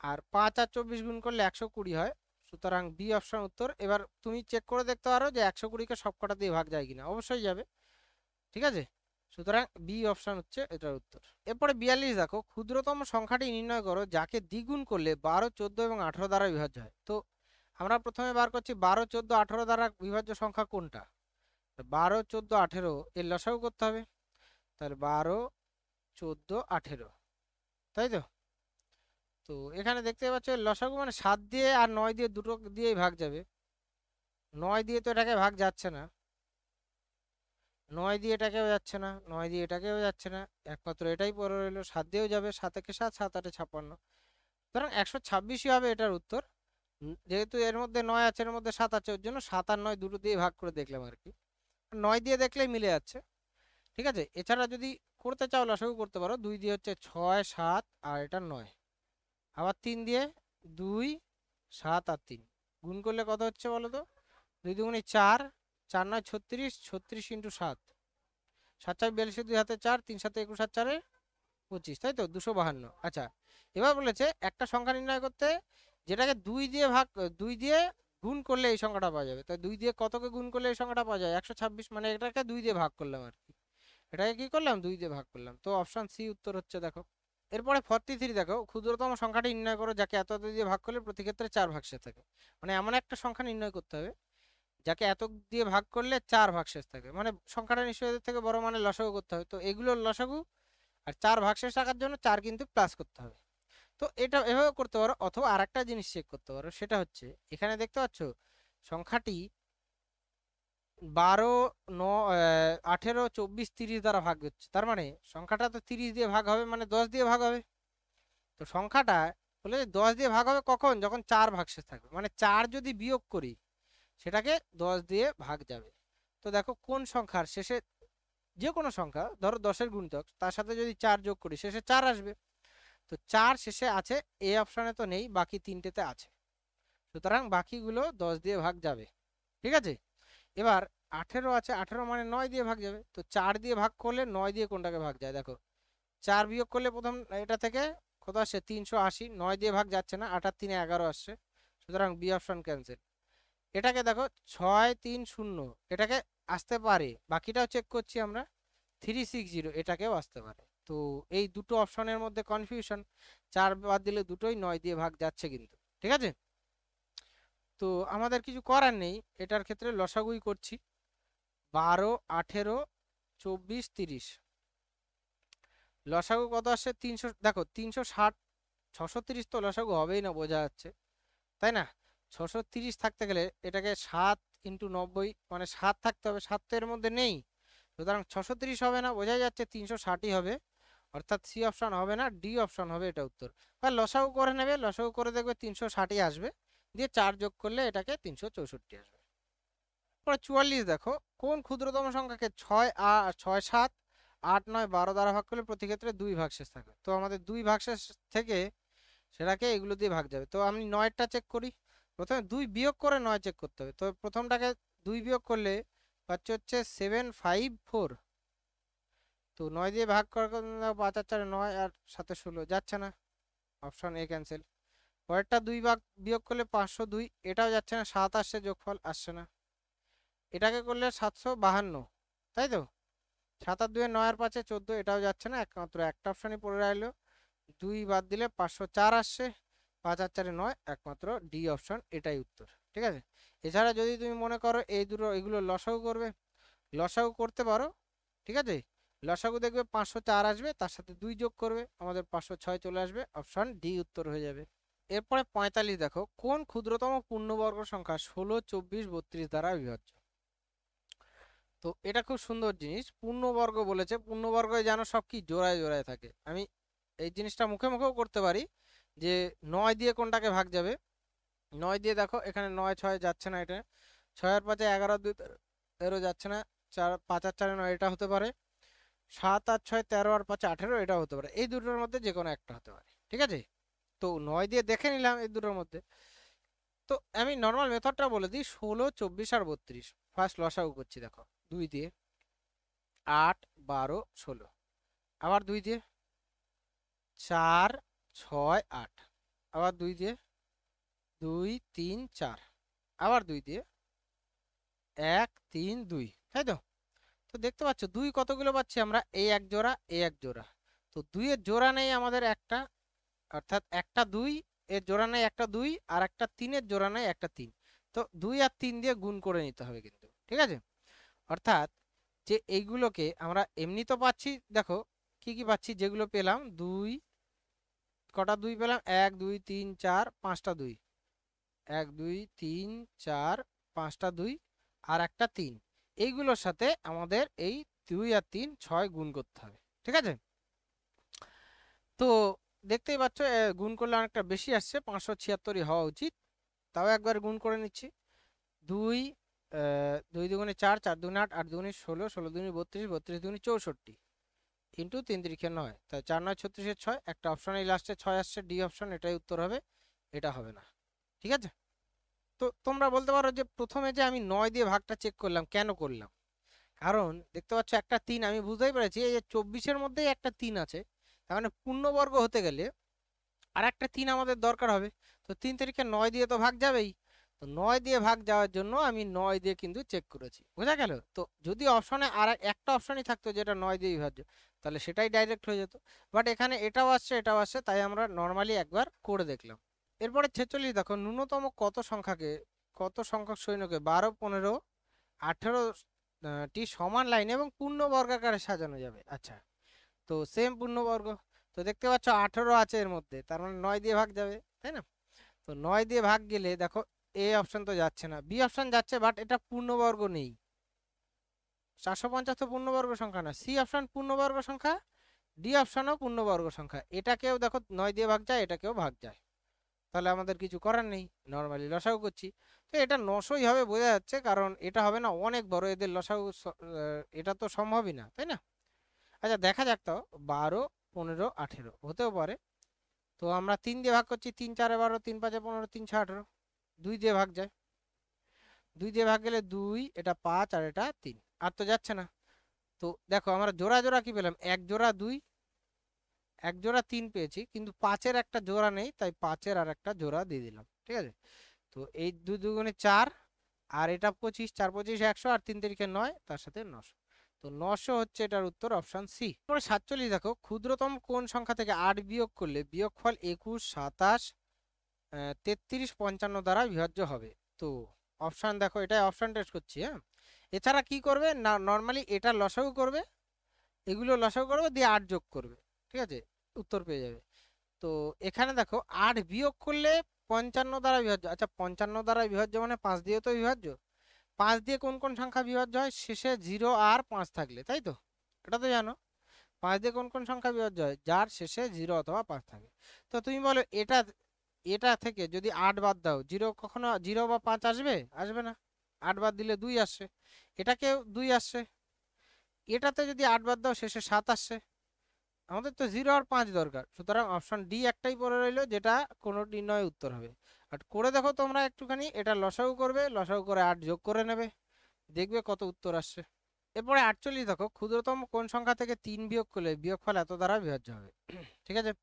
Speaker 1: আর 5 আর 24 গুণ করলে 120 হয়। সুতরাং বি অপশন উত্তর। এবার তুমি চেক করে দেখতে পারো যে 120কে সবকটা দিয়ে ভাগ যায় কিনা, অবশ্যই যাবে, ঠিক আছে? সুতরাং বি অপশন হচ্ছে এটার উত্তর। এরপরে 42 দেখো, ক্ষুদ্রতম সংখ্যাটি নির্ণয় করো যাকে দ্বিগুণ করলে 12 14 এবং 18 দ্বারা বিভাজ্য হয়। তো আমরা প্রথমে বার করছি 12 14 18 দ্বারা বিভাজ্য সংখ্যা কোনটা। 12 14 18 এর লসাগু করতে হবে, তাহলে 12 14 18, তাই তো? তো এখানে দেখতে পাচ্ছ লসাগু মানে 7 দিয়ে আর 9 দিয়ে দুটো দিয়েই ভাগ যাবে। 9 দিয়ে তো এটাকে ভাগ যাচ্ছে না, 9 দিয়ে এটাকেও যাচ্ছে না, 9 দিয়ে এটাকেও যাচ্ছে না, একমাত্র এটাই পড়ে রইলো। 7 দিয়েও যাবে, 7 একে 7 7 8 56, সুতরাং 126ই হবে এটার উত্তর। যেহেতু এর মধ্যে 9 আছে, এর মধ্যে 7 আছে, ওর জন্য 7 আর 9 দুটো দিয়ে ভাগ করে দেখলাম আর কি। 9 দিয়ে দেখলেই মিলে যাচ্ছে, ঠিক আছে? এছাড়া যদি করতে চাও লসাগু করতে পারো, 2 দিয়ে হচ্ছে 6 7 আর এটা 9, আবার 3 দিয়ে 2 7 আর 3 গুণ করলে কত হচ্ছে বলো তো? 2 দুগুণে 4, 4 9 36, 36 ইন্টু 7, 7 4 42, 2 হাতে 4, 3 7 21 আর 4 25, তাই তো? 252। আচ্ছা, এবার বলেছে একটা সংখ্যা নির্ণয় করতে যেটাকে 2 দিয়ে ভাগ 2 দিয়ে গুণ করলে এই সংখ্যাটা পাওয়া যাবে। তাই 2 দিয়ে কতকে গুণ করলে এই সংখ্যাটা পাওয়া যায়? 126, মানে এটাকে 2 দিয়ে ভাগ করলাম আর কি। এটাকে কি করলাম? 2 দিয়ে ভাগ করলাম, তো অপশন সি উত্তর হচ্ছে দেখো। এরপরে 43 দেখো, ক্ষুদ্রতম সংখ্যাটি নির্ণয় করো যাকে এত এত দিয়ে ভাগ করলে প্রতি ক্ষেত্রে 4 ভাগশেষ থাকে। মানে এমন একটা সংখ্যা নির্ণয় করতে হবে যাকে এত দিয়ে ভাগ করলে 4 ভাগশেষ থাকে, মানে সংখ্যাটা নিশ্চয়ই এদের থেকে বড়, মানে লসাগু করতে হবে। তো এগুলোর লসাগু, আর 4 ভাগশেষ রাখার জন্য 4 কিন্তু প্লাস করতে হবে। তো এটা এভাবে করতে পারো, অথবা আরেকটা জিনিস চেক করতে পারো, সেটা হচ্ছে এখানে দেখতে পাচ্ছ সংখ্যাটি 12 18 24 30 দ্বারা ভাগ হচ্ছে, তার মানে সংখ্যাটা তো 30 দিয়ে ভাগ হবে, মানে 10 দিয়ে ভাগ হবে। তো সংখ্যাটা বলে 10 দিয়ে ভাগ হবে কখন? যখন 4 ভাগশেষ থাকবে, মানে 4 যদি বিয়োগ করি সেটাকে 10 দিয়ে ভাগ যাবে। তো দেখো কোন সংখ্যার শেষে, যে কোনো সংখ্যা ধরো 10-এর গুণিতক, তার সাথে যদি 4 যোগ করি শেষে 4 আসবে। তো 4 শেষে আছে, এ অপশনে তো নেই, বাকি তিনটেতে আছে, সুতরাং বাকিগুলো 10 দিয়ে ভাগ যাবে, ঠিক আছে? এবার 18 আছে, 18 মানে 9 দিয়ে ভাগ যাবে। তো 4 দিয়ে ভাগ করলে 9 দিয়ে কোনটাকে ভাগ যায় দেখো, 4 বিয়োগ করলে প্রথম এটা থেকে কত আসছে? 380, 9 দিয়ে ভাগ যাচ্ছে না, 8 আর 3 11 আসছে, সুতরাং বি অপশন ক্যান্সেল। এটাকে দেখো 6 3 0, এটাকে আসতে পারে, বাকিটাও চেক করছি আমরা। 360, এটাকেও আসতে পারে। তো এই দুটো অপশনের মধ্যে কনফিউশন, 4 বাদ দিলে দুটোই 9 দিয়ে ভাগ যাচ্ছে কিন্তু, ঠিক আছে? তো তো আমাদের কিছু করার নেই, এটার ক্ষেত্রে লসাগুই করছি। 12, 18, 24, 30, লসাগু কত আসছে 300। দেখো 360, 630 তো লসাগু হবেই না, বোঝা যাচ্ছে, তাই না? 630 থাকতে গেলে এটাকে 7 × 90, মানে 7 থাকতে হবে, 7 তো এর মধ্যে নেই, সুতরাং 630 হবে না, বোঝাই যাচ্ছে 360ই হবে, অর্থাৎ সি অপশন হবে না, ডি অপশন হবে এটা উত্তর। বা লসাগু করে নেবে, লসাগু করে দেখবে 360ই আসবে, দিয়ে 4 যোগ করলে এটাকে 364 আসবে। পরে 44 দেখো, কোন ক্ষুদ্রতম সংখ্যাকে 6, 6, 7, 8, 9, 12 দ্বারা ভাগ করলে প্রতি ক্ষেত্রে 2 ভাগশেষ থাকে। তো আমাদের 2 ভাগশেষ থেকে সেটাকে এগুলো দিয়ে ভাগ যাবে। তো আমি 9টা চেক করি, প্রথমে 2 বিয়োগ করে 9 চেক করতে হবে। তো প্রথমটাকে 2 বিয়োগ করলে পাচ্ছে হচ্ছে 754। তো 9 দিয়ে ভাগ করার 5 আর 4 9, আর 7 16 যাচ্ছে না, অপশন এ ক্যান্সেল। পরেরটা 2 ভাগ বিয়োগ করলে 502, এটাও যাচ্ছে না, 7 আসছে, যোগফল আসছে না। এটাকে করলে 752, তাই তো? 7 আর 2 9 আর 5 14, এটাও যাচ্ছে না, একমাত্র একটা অপশনই পড়ে রইলো, 2 বাদ দিলে 504 আসছে, 5 আর 4 9, একমাত্র ডি অপশন এটাই উত্তর। ঠিক আছে। এছাড়া যদি তুমি মনে করো এই দুটো এগুলো লসাগু করবে, লসাগু করতে পারো, ঠিক আছে। লসাগু দেখবে 504 আসবে, তার সাথে 2 যোগ করবে, আমাদের 506 চলে আসবে, অপশন ডি উত্তর হয়ে যাবে। এরপরে 45 দেখো, কোন ক্ষুদ্রতম পূর্ণবর্গ সংখ্যা 16, 24, 32 দ্বারা বিভাজ্য? তো এটা খুব সুন্দর জিনিস, পূর্ণবর্গ বলেছে, পূর্ণবর্গে জানো সব কি জোড়ায় জোড়ায় থাকে। আমি এই জিনিসটা মুখে মুখেও করতে পারি, যে 9 দিয়ে কোনটাকে ভাগ যাবে। 9 দিয়ে দেখো এখানে 9 6 যাচ্ছে না, এটা 6 আর 5 11 2 13 যাচ্ছে না, 4 5 আর 4 9, এটা হতে পারে। 7 আর 6 13 আর 5 18, এটা হতে পারে। এই দুটোর মধ্যে যে কোনো একটা হতে পারে, ঠিক আছে। তো 9 দিয়ে দেখে নিলাম এই দুটোর মধ্যে। তো আমি নর্মাল মেথডটা বলে দিই, 16, 24 আর 32। ফার্স্ট লসাগু করছি, দেখো 2 দিয়ে 8, 12, 16, আবার 2 দিয়ে 4, 6, 8, আবার 2 দিয়ে 2, 3, 4, আবার 2 দিয়ে 1, 3, 2, তাই তো? তো দেখতে পাচ্ছ 2 কতগুলো পাচ্ছি আমরা, এই এক জোড়া, এই এক জোড়া। তো 2 এর জোড়া নেই আমাদের একটা, অর্থাৎ একটা 2 এর জোড়া নেই একটা 2, আর একটা 3 এর জোড়া নেই একটা 3। তো 2 আর 3 দিয়ে গুণ করে নিতে হবে কিন্তু, ঠিক আছে। অর্থাৎ যে এইগুলোকে আমরা এমনি তো পাচ্ছি, দেখো কি কি পাচ্ছি, যেগুলো পেলাম 2, কটা 2 পেলাম, 1 2 3 4 5টা 2, 1 2 3 4 5টা 2, আর একটা 3। এইগুলোর সাথে আমাদের এই 2 আর 3 6 গুণ করতে হবে, ঠিক আছে। তো দেখতেই পাচ্ছ গুণ করলে অনেকটা বেশি আসছে, 576ই হওয়া উচিত। তাও একবার গুণ করে নিচ্ছি। 2, 2 দুগুণে 4, 4 দুগুণে 8, 8 দুগুণে 16, 16 দুগুণে 32, 32 দুগুণে 64, ইন্টু 3 3 9, তাই 4 9 36 6, একটা অপশন এই লাস্টে 6 আসছে, ডি অপশন এটাই উত্তর হবে, এটা হবে না, ঠিক আছে। তো তোমরা বলতে পারো যে প্রথমে যে আমি 9 দিয়ে ভাগটা চেক করলাম, কেন করলাম? কারণ দেখতে পাচ্ছ একটা 3, আমি বুঝতেই পেরেছি এই যে 24-এর মধ্যেই একটা 3 আছে, তার মানে পূর্ণবর্গ হতে গেলে আর একটা 3 আমাদের দরকার হবে। তো 3 তারিখে 9 দিয়ে তো ভাগ যাবেই। তো 9 দিয়ে ভাগ যাওয়ার জন্য আমি 9 দিয়ে কিন্তু চেক করেছি, বোঝা গেল? তো যদি অপশনে আর একটা অপশনই থাকতো যেটা 9 দিয়ে বিভাজ্য, তাহলে সেটাই ডাইরেক্ট হয়ে যেত। বাট এখানে এটাও আসছে এটাও আসছে, তাই আমরা নর্মালি একবার করে দেখলাম। এরপরে 46 দেখো, ন্যূনতম কত সংখ্যক সৈন্যকে 12, 15, 18 টি সমান লাইন এবং পূর্ণ বর্গাকারে সাজানো যাবে? আচ্ছা, তো সেম পূর্ণবর্গ। তো দেখতে পাচ্ছ 18 আছে এর মধ্যে, তার মানে 9 দিয়ে ভাগ যাবে, তাই না? তো 9 দিয়ে ভাগ গেলে দেখো এ অপশন তো যাচ্ছে না, বি অপশন যাচ্ছে, বাট এটা পূর্ণবর্গ নেই। 450 তো পূর্ণবর্গ সংখ্যা না, সি অপশন পূর্ণবর্গ সংখ্যা, ডি অপশনও পূর্ণবর্গ সংখ্যা। এটাকেও দেখো 9 দিয়ে ভাগ যায়, এটাকেও ভাগ যায়, তাহলে আমাদের কিছু করার নেই, নর্মালি লসাগু করছি। তো এটা 900ই হবে বোঝা যাচ্ছে, কারণ এটা হবে না, অনেক বড়, এদের লসাগু এটা তো সম্ভবই না, তাই না? আচ্ছা দেখা যাক, তো 12, 15, 18 হতেও পারে। তো আমরা 3 দিয়ে ভাগ করছি, 3 4 12, 3 5 15, 3 6 18, 2 দিয়ে ভাগ যায়, 2 দিয়ে ভাগ গেলে 2, এটা 5 আর এটা 3, আর তো যাচ্ছে না। তো দেখো আমরা জোড়া জোড়া কি পেলাম, এক জোড়া 2, এক জোড়া 3 পেয়েছি, কিন্তু 5-এর একটা জোড়া নেই, তাই 5-এর আর একটা জোড়া দিয়ে দিলাম, ঠিক আছে। তো এই 2 দুগুণে 4, আর এটা 25, 4 25 100, আর 3 তারিখে 9, তার সাথে 900। তো 900 হচ্ছে এটার উত্তর, অপশন সি। তারপরে 47 দেখো, ক্ষুদ্রতম কোন সংখ্যা থেকে 8 বিয়োগ করলে বিয়োগফল 21, 27, 33, 55 দ্বারা বিভাজ্য হবে? তো তো অপশান দেখো, এটাই অপশান টেস্ট করছি। হ্যাঁ, এছাড়া কি করবে না, নর্মালি এটা লসাগু করবে, এগুলো লসাগু করবে দিয়ে 8 যোগ করবে, ঠিক আছে, উত্তর পেয়ে যাবে। তো এখানে দেখো 8 বিয়োগ করলে 55 দ্বারা বিভাজ্য। আচ্ছা 55 দ্বারা বিভাজ্য মানে 5 দিয়ে তো বিভাজ্য। 5 দিয়ে কোন কোন সংখ্যা বিভাজ্য হয়? শেষে 0 আর 5 থাকলে, তাই তো? এটা তো জানো। 5 দিয়ে কোন কোন সংখ্যা বিভাজ্য হয়? যার শেষে 0 অথবা 5 থাকে। তো তুমি বলো এটা এটা থেকে যদি 8 বাদ দাও, 0 কখনো 0 বা 5 আসবে? আসবে না। 8 বাদ দিলে 2 আসছে, এটাকেও 2 আসছে। এটাতে যদি 8 বাদ দাও শেষে 7 আসছে। আমাদের তো 0 আর 5 দরকার, সুতরাং অপশন ডি একটাই পড়ে রইলো, যেটা কোনোটি নয় উত্তর হবে। আর করে দেখো তোমরা একটুখানি, এটা লসাগু করবে, লসাগু করে 8 যোগ করে নেবে, দেখবে কত উত্তর আসছে। এরপরে 48 দেখো, ক্ষুদ্রতম কোন সংখ্যা থেকে 3 বিয়োগ করলে বিয়োগফল এত দ্বারা বিভাজ্য হবে। ঠিক আছে,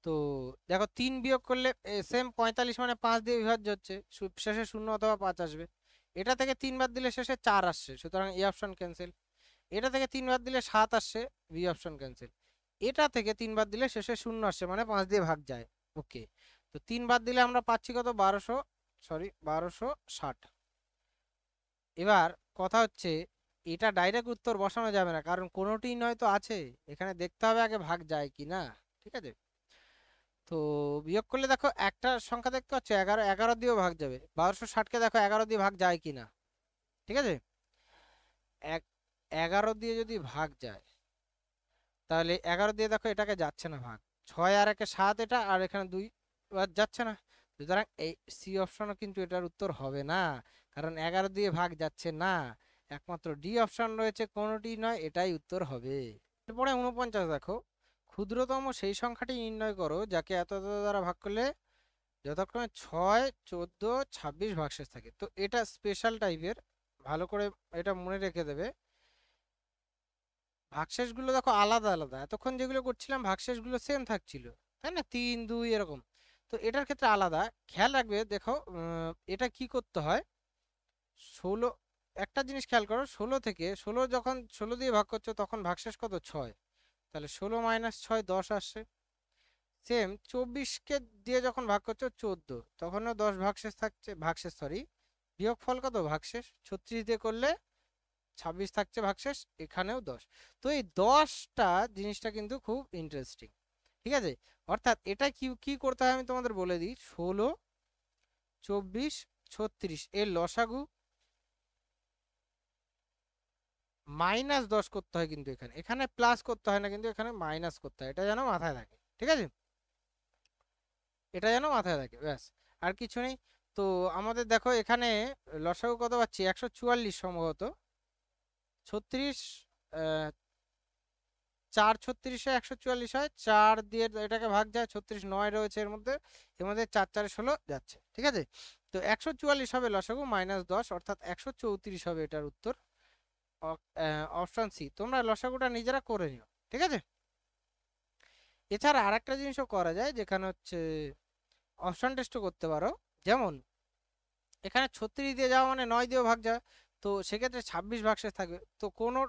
Speaker 1: তো দেখো 3 বিয়োগ করলে সেম 45 মানে 5 দিয়ে বিভাজ্য হচ্ছে, শেষে 0 অথবা 5 আসবে। এটা থেকে 3 বাদ দিলে শেষে 4 আসছে, সুতরাং এই অপশন ক্যান্সেল। এটা থেকে 3 বাদ দিলে 7 আসছে, বি অপশন ক্যান্সেল। এটা থেকে 3 বাদ দিলে শেষে 0 আসছে, মানে 5 দিয়ে ভাগ যায়। ওকে, তো 3 বাদ দিলে আমরা পাচ্ছি কত? 1260। এবার কথা হচ্ছে, এটা ডাইরেক্ট উত্তর বসানো যাবে না, কারণ কোনোটি নয় তো আছে, এখানে দেখতে হবে আগে ভাগ যায় কি না। ঠিক আছে, তো বিয়োগ করলে দেখো একটা সংখ্যা দেখতে পাচ্ছ 11, 11 দিয়েও ভাগ যাবে। 1260কে দেখো 11 দিয়ে ভাগ যায় কি না। ঠিক আছে, এক 11 দিয়ে যদি ভাগ যায়, তাহলে 11 দিয়ে দেখো এটাকে যাচ্ছে না ভাগ। 6 আর 1 7, এটা আর এখানে 2 যাচ্ছে না, সুতরাং এই সি অপশনও কিন্তু এটার উত্তর হবে না, কারণ 11 দিয়ে ভাগ যাচ্ছে না। একমাত্র ডি অপশন রয়েছে, কোনোটি নয়, এটাই উত্তর হবে। এরপরে 49 দেখো, ক্ষুদ্রতম সেই সংখ্যাটি নির্ণয় করো যাকে এত এত দ্বারা ভাগ করলে যথাক্রমে 6, 14, 26 ভাগশেষ থাকে। তো এটা স্পেশাল টাইপের, ভালো করে এটা মনে রেখে দেবে। ভাগশেষগুলো দেখো আলাদা আলাদা, এতক্ষণ যেগুলো করছিলাম ভাগশেষগুলো সেম থাকছিল, তাই না, 3, 2 এরকম। তো এটার ক্ষেত্রে আলাদা খেয়াল রাখবে। দেখো এটা কি করতে হয়, 16, একটা জিনিস খেয়াল করো, 16 থেকে 16 যখন 16 দিয়ে ভাগ করছো তখন ভাগশেষ কত? 6, তাহলে 16 - 6 10 আসছে। সেম 24কে দিয়ে যখন ভাগ করছো 14, তখনও 10 ভাগশেষ থাকছে, ভাগশেষ সরি বিয়োগফল কত? ভাগশেষ 36 দিয়ে করলে 26 থাকছে ভাগশেষ, এখানেও 10। তো এই 10টা জিনিসটা কিন্তু খুব ইন্টারেস্টিং। ঠিক আছে, অর্থাৎ এটা কি কি করতে হয় আমি তোমাদের বলে দিই। 16, 24, 36 এর লসাগু -10 করতে হয়, কিন্তু এখানে এখানে প্লাস করতে হয় না, কিন্তু এখানে মাইনাস করতে হয়, এটা যেন মাথায় থাকে। ঠিক আছে, এটা যেন মাথায় থাকে, ব্যাস, আর কিছু নেই। তো আমাদের দেখো এখানে লসাগু কত পাচ্ছি? 144 সম্ভবত। 36, 4 36-এ 144 হয়, 4 দিয়ে এটাকে ভাগ যায়, 36 9 রয়েছে এর মধ্যে, এর মধ্যে 4 4 16 যাচ্ছে। ঠিক আছে, তো 144 হবে লসাগু -10, অর্থাৎ 134 হবে এটার উত্তর, অপশন সি। তোমরা লসাগুটা নিজেরা করে নিও। ঠিক আছে, এছাড়া আরেকটা জিনিসও করা যায়, যেখানে হচ্ছে অপশন টেস্টও করতে পারো। যেমন এখানে 36 দিয়ে যাওয়া মানে 9 দিয়েও ভাগ যায়, তো সেক্ষেত্রে 26 ভাগশেষ থাকবে। তো কোনো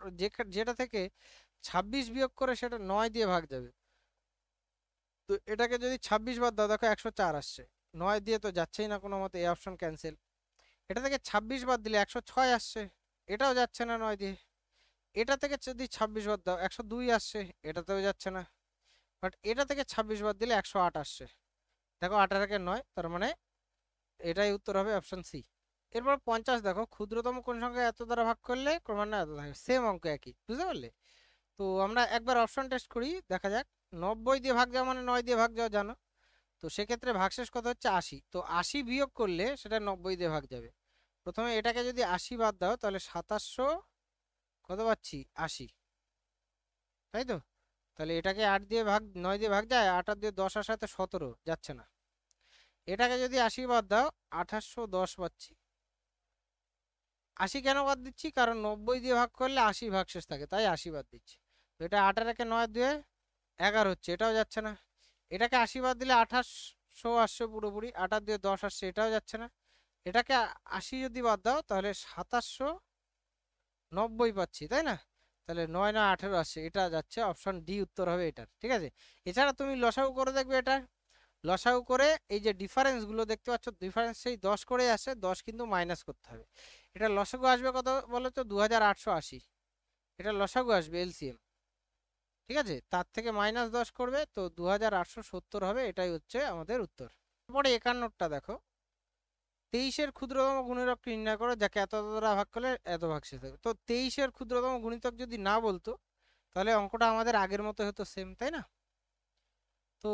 Speaker 1: যেটা থেকে 26 বিয়োগ করে সেটা 9 দিয়ে ভাগ যাবে। তো এটাকে যদি 26 বাদ দাও, দেখো 104 আসছে, 9 দিয়ে তো যাচ্ছেই না কোনো মতে, এই অপশন ক্যান্সেল। এটা থেকে 26 বাদ দিলে 106 আসছে, এটাও যাচ্ছে না 9 দিয়ে। এটা থেকে যদি 26 বাদ দাও 102 আসছে, এটাতেও যাচ্ছে না। বাট এটা থেকে 26 বাদ দিলে 108 আসছে, দেখো 8 আর 1 9, তার মানে এটাই উত্তর হবে, অপশন সি। এরপর 50 দেখো, ক্ষুদ্রতম কোন সংখ্যা এত দ্বারা ভাগ করলে ক্রমান্বয়ে এত থাকে? সেম অঙ্ক একই, বুঝতে পারলে? তো আমরা একবার অপশন টেস্ট করি, দেখা যাক। 90 দিয়ে ভাগ যাওয়া মানে 9 দিয়ে ভাগ যাওয়া জানো, তো সেক্ষেত্রে ভাগশেষ কত হচ্ছে? 80। তো 80 বিয়োগ করলে সেটা 90 দিয়ে ভাগ যাবে। প্রথমে এটাকে যদি 80 বাদ দাও, তাহলে 2700 কত পাচ্ছি? 80, তাই তো? তাহলে এটাকে 8 দিয়ে ভাগ 9 দিয়ে ভাগ যায়, 8 আর দিয়ে 10 আসাতে 17 যাচ্ছে না। এটাকে যদি 80 বাদ দাও 2810 পাচ্ছি। 80 কেন বাদ দিচ্ছি? কারণ 90 দিয়ে ভাগ করলে 80 ভাগশেষ থাকে, তাই 80 বাদ দিচ্ছি। তো এটা 8 আর 1 9 দিয়ে 11 হচ্ছে, এটাও যাচ্ছে না। এটাকে 80 বাদ দিলে 2800 আসছে পুরোপুরি, 8 আর দিয়ে 10 আসছে, এটাও যাচ্ছে না। এটাকে 80 যদি বাদ দাও তাহলে 2790 পাচ্ছি, তাই না? তাহলে 9 9 18 আসছে, এটা যাচ্ছে, অপশন ডি উত্তর হবে এটার। ঠিক আছে, এছাড়া তুমি লসাগু করে দেখবে, এটা লসাগু করে এই যে ডিফারেন্সগুলো দেখতে পাচ্ছ, ডিফারেন্স সেই 10 করে আসে, 10 কিন্তু মাইনাস করতে হবে। এটা লসাগু আসবে কত বলো তো, 2880। এটা লসাগু আসবে এলসিএম, ঠিক আছে? তার থেকে -10 করবে তো 2870 হবে, এটাই হচ্ছে আমাদের উত্তর। তারপরে 51টা দেখো, 23-এর ক্ষুদ্রতম গুণিতক নির্ণয় করো যাকে এত দ্বারা ভাগ করলে এত ভাগশেষ থাকবে। তো 23-এর ক্ষুদ্রতম গুণিতক যদি না বলতো তাহলে অঙ্কটা আমাদের আগের মতো হতো সেম, তাই না? তো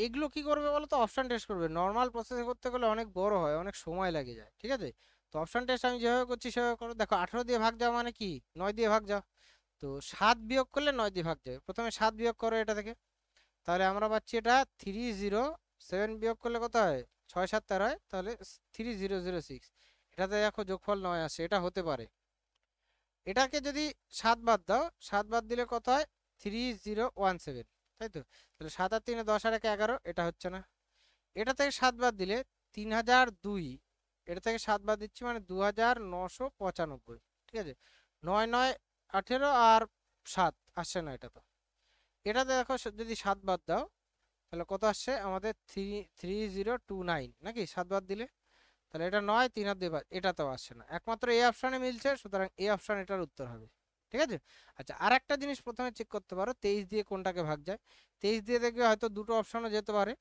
Speaker 1: এগুলো কি করবে বলো তো, অপশন টেস্ট করবে। নর্মাল প্রসেসে করতে গেলে অনেক বড় হয়, অনেক সময় লেগে যায়, ঠিক আছে? তো অপশন টেস্ট আমি যেভাবে করছি সেভাবে করো। দেখো 18 দিয়ে ভাগ যাও মানে কি, 9 দিয়ে ভাগ যাও। তো 7 বিয়োগ করলে 9 দিয়ে ভাগ যাবে, প্রথমে 7 বিয়োগ করো এটা থেকে। তাহলে আমরা পাচ্ছি এটা 307 বিয়োগ করলে কত হয়, 6 7 13 হয়, তাহলে 3006। এটাতে দেখো যোগফল 9 আসে, এটা হতে পারে। এটাকে যদি 7 বাদ দাও, 7 বাদ দিলে কত হয়, 3017, তাই তো? তাহলে 7 আর 3 10 আর 1 11, এটা হচ্ছে না। এটা থেকে 7 বাদ দিলে 3002, এটা থেকে 7 বাদ দিচ্ছি মানে 2995, ঠিক আছে? 9 9 18 আর 7 আসছে না এটা তো। এটাতে দেখো যদি 7 বাদ দাও তাহলে কত আসছে আমাদের, 3029 নাকি 7 বাদ দিলে? তাহলে এটা 9 3 আর 2 বাদ, এটাতেও আসছে না, একমাত্র এই অপশনে মিলছে, সুতরাং এই অপশন এটার উত্তর হবে, ঠিক আছে? আচ্ছা, আর একটা জিনিস প্রথমে চেক করতে পারো, 23 দিয়ে কোনটাকে ভাগ যায়। 23 দিয়ে দেখবে হয়তো দুটো অপশনও যেতে পারে,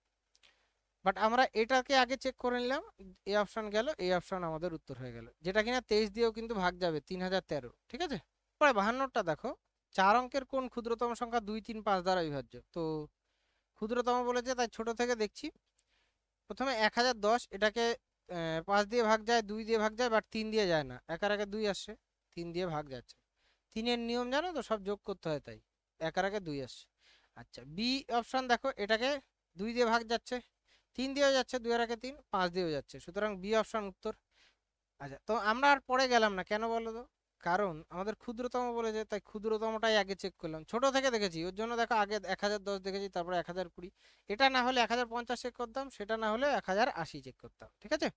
Speaker 1: বাট আমরা এটাকে আগে চেক করে নিলাম, এই অপশন গেল, এই অপশন আমাদের উত্তর হয়ে গেল, যেটা কিনা 23 দিয়েও কিন্তু ভাগ যাবে, 3013, ঠিক আছে? পরে 52টা দেখো, 4 অঙ্কের কোন ক্ষুদ্রতম সংখ্যা 2 3 5 দ্বারা বিভাজ্য। তো ক্ষুদ্রতম বলেছে তাই ছোট থেকে দেখছি। প্রথমে 1010, এটাকে 5 দিয়ে ভাগ যায়, 2 দিয়ে ভাগ যায়, বাট 3 দিয়ে যায় না, একার আগে 2 আসছে, 3 দিয়ে ভাগ যাচ্ছে। 3-এর নিয়ম জানো তো, সব যোগ করতে হয়, তাই একার আগে 2 আসছে। আচ্ছা, বি অপশন দেখো, এটাকে 2 দিয়ে ভাগ যাচ্ছে, 3 দিয়েও যাচ্ছে, 2 এর আগে 3, 5 দিয়েও যাচ্ছে, সুতরাং বি অপশন উত্তর। আচ্ছা, তো আমরা আর পরে গেলাম না, কেন বলো তো? কারণ আমাদের ক্ষুদ্রতম বলেছে, তাই ক্ষুদ্রতমটাই আগে চেক করলাম, ছোট থেকে দেখেছি, ওর জন্য দেখো আগে 1010 দেখেছি, তারপরে 1020, এটা না হলে 1050 চেক করতাম, সেটা না হলে 1080 চেক করতাম, ঠিক আছে?